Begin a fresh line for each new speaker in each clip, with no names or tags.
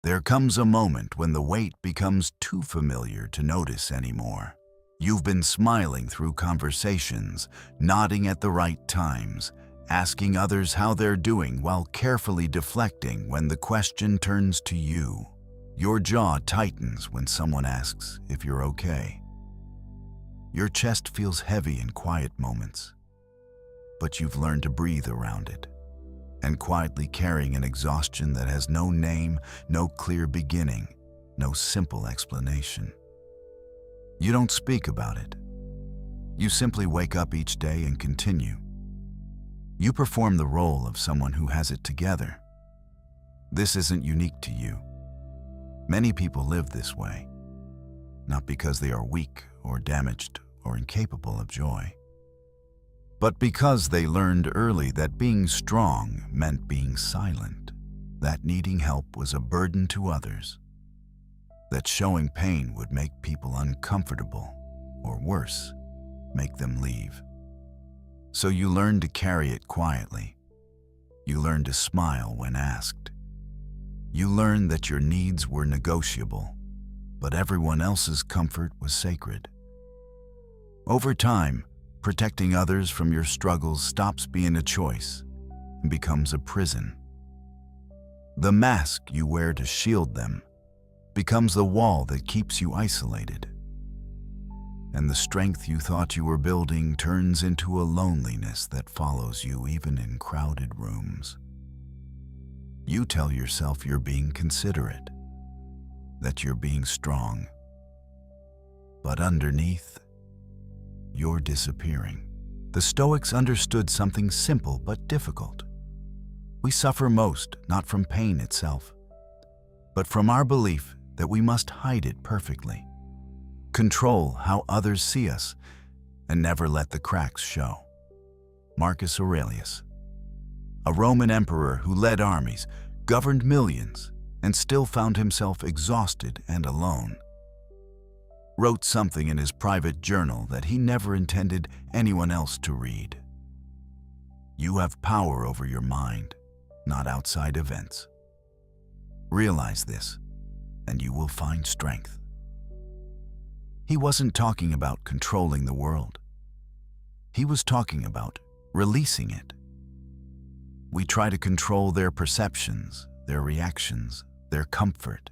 There comes a moment when the weight becomes too familiar to notice anymore. You've been smiling through conversations, nodding at the right times, asking others how they're doing while carefully deflecting when the question turns to you. Your jaw tightens when someone asks if you're okay. Your chest feels heavy in quiet moments, but you've learned to breathe around it, and quietly carrying an exhaustion that has no name, no clear beginning, no simple explanation. You don't speak about it. You simply wake up each day and continue. You perform the role of someone who has it together. This isn't unique to you. Many people live this way, not because they are weak or damaged or incapable of joy, but because they learned early that being strong meant being silent, that needing help was a burden to others, that showing pain would make people uncomfortable, or worse, make them leave. So you learn to carry it quietly. You learn to smile when asked. You learn that your needs were negotiable, but everyone else's comfort was sacred. Over time, protecting others from your struggles stops being a choice and becomes a prison. The mask you wear to shield them becomes the wall that keeps you isolated. And the strength you thought you were building turns into a loneliness that follows you even in crowded rooms. You tell yourself you're being considerate, that you're being strong, but underneath, you're disappearing. The Stoics understood something simple but difficult. We suffer most not from pain itself, but from our belief that we must hide it perfectly, control how others see us, and never let the cracks show. Marcus Aurelius, a Roman emperor who led armies, governed millions, and still found himself exhausted and alone, wrote something in his private journal that he never intended anyone else to read. You have power over your mind, not outside events. Realize this, and you will find strength. He wasn't talking about controlling the world. He was talking about releasing it. We try to control their perceptions, their reactions, their comfort.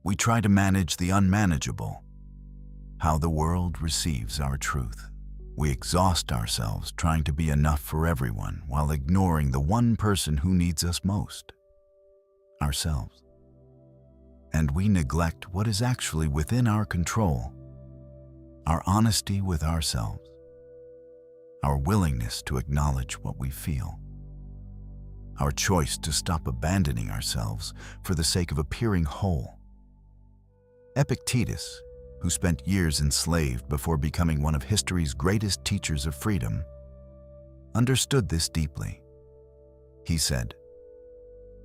We try to manage the unmanageable, how the world receives our truth. We exhaust ourselves trying to be enough for everyone while ignoring the one person who needs us most, ourselves. And we neglect what is actually within our control, our honesty with ourselves, our willingness to acknowledge what we feel, our choice to stop abandoning ourselves for the sake of appearing whole. Epictetus, who spent years enslaved before becoming one of history's greatest teachers of freedom, understood this deeply. He said,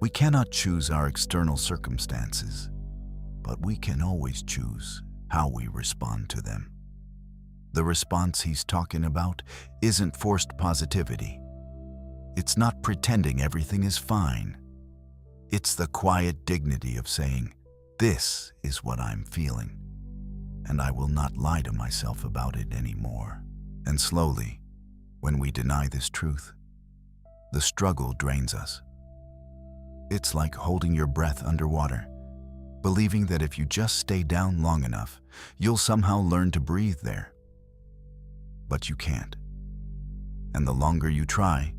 "We cannot choose our external circumstances, but we can always choose how we respond to them." The response he's talking about isn't forced positivity. It's not pretending everything is fine. It's the quiet dignity of saying, "This is what I'm feeling, and I will not lie to myself about it anymore." And slowly, when we deny this truth, the struggle drains us. It's like holding your breath underwater, believing that if you just stay down long enough, you'll somehow learn to breathe there. But you can't. And the longer you try,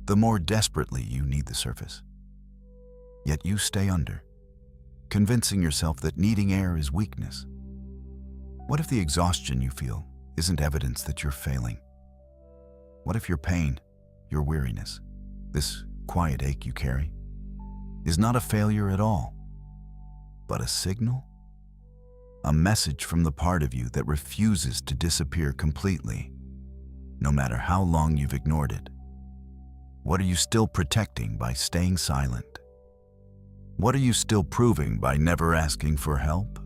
the more desperately you need the surface. Yet you stay under, convincing yourself that needing air is weakness. What if the exhaustion you feel isn't evidence that you're failing? What if your pain, your weariness, this quiet ache you carry, is not a failure at all, but a signal? A message from the part of you that refuses to disappear completely, no matter how long you've ignored it. What are you still protecting by staying silent? What are you still proving by never asking for help?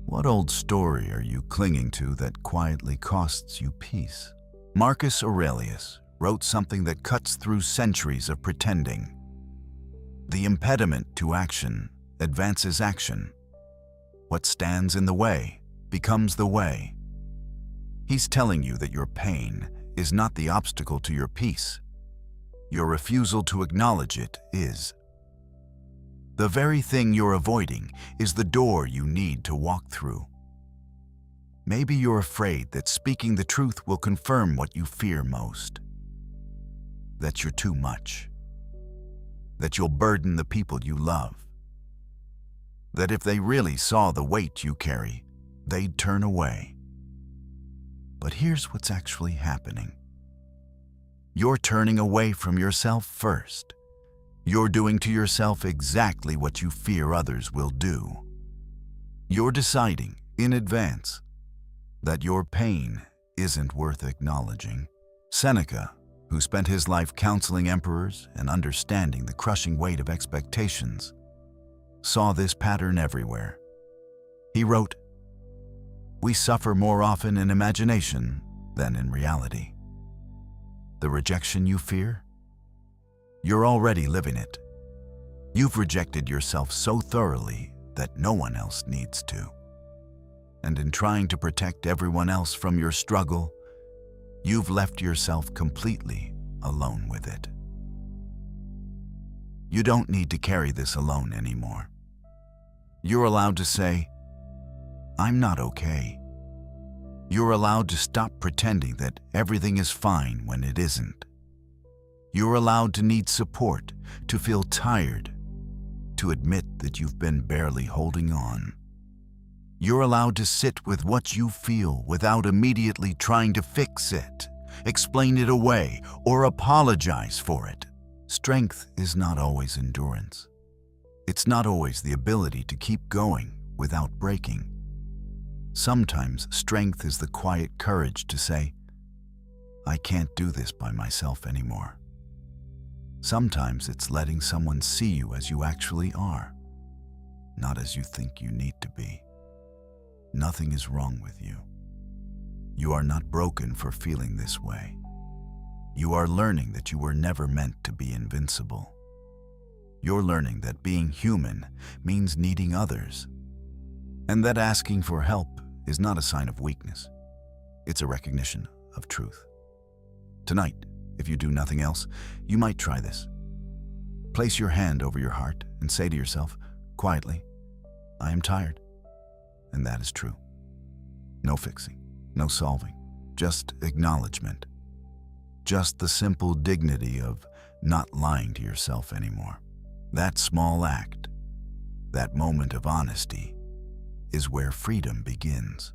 What old story are you clinging to that quietly costs you peace? Marcus Aurelius wrote something that cuts through centuries of pretending. The impediment to action advances action. What stands in the way becomes the way. He's telling you that your pain is not the obstacle to your peace. Your refusal to acknowledge it is. The very thing you're avoiding is the door you need to walk through. Maybe you're afraid that speaking the truth will confirm what you fear most. That you're too much. That you'll burden the people you love. That if they really saw the weight you carry, they'd turn away. But here's what's actually happening. You're turning away from yourself first. You're doing to yourself exactly what you fear others will do. You're deciding in advance that your pain isn't worth acknowledging. Seneca, who spent his life counseling emperors and understanding the crushing weight of expectations, saw this pattern everywhere. He wrote, "We suffer more often in imagination than in reality." The rejection you fear? You're already living it. You've rejected yourself so thoroughly that no one else needs to. And in trying to protect everyone else from your struggle, you've left yourself completely alone with it. You don't need to carry this alone anymore. You're allowed to say, "I'm not okay." You're allowed to stop pretending that everything is fine when it isn't. You're allowed to need support, to feel tired, to admit that you've been barely holding on. You're allowed to sit with what you feel without immediately trying to fix it, explain it away, or apologize for it. Strength is not always endurance. It's not always the ability to keep going without breaking. Sometimes strength is the quiet courage to say, "I can't do this by myself anymore." Sometimes it's letting someone see you as you actually are, not as you think you need to be. Nothing is wrong with you. You are not broken for feeling this way. You are learning that you were never meant to be invincible. You're learning that being human means needing others, and that asking for help is not a sign of weakness. It's a recognition of truth. Tonight, if you do nothing else, you might try this. Place your hand over your heart and say to yourself, quietly, "I am tired." And that is true. No fixing, no solving, just acknowledgement. Just the simple dignity of not lying to yourself anymore. That small act, that moment of honesty, is where freedom begins.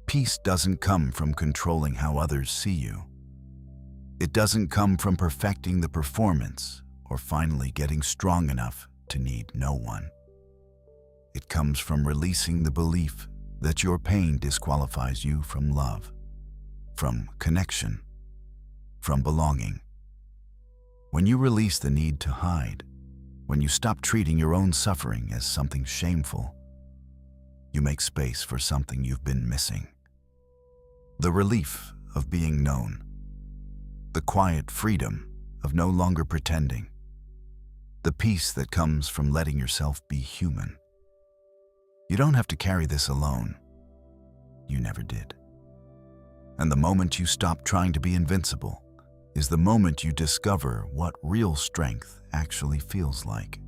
Peace doesn't come from controlling how others see you. It doesn't come from perfecting the performance or finally getting strong enough to need no one. It comes from releasing the belief that your pain disqualifies you from love, from connection, from belonging. When you release the need to hide, when you stop treating your own suffering as something shameful, you make space for something you've been missing. The relief of being known. The quiet freedom of no longer pretending. The peace that comes from letting yourself be human. You don't have to carry this alone. You never did. And the moment you stop trying to be invincible is the moment you discover what real strength actually feels like.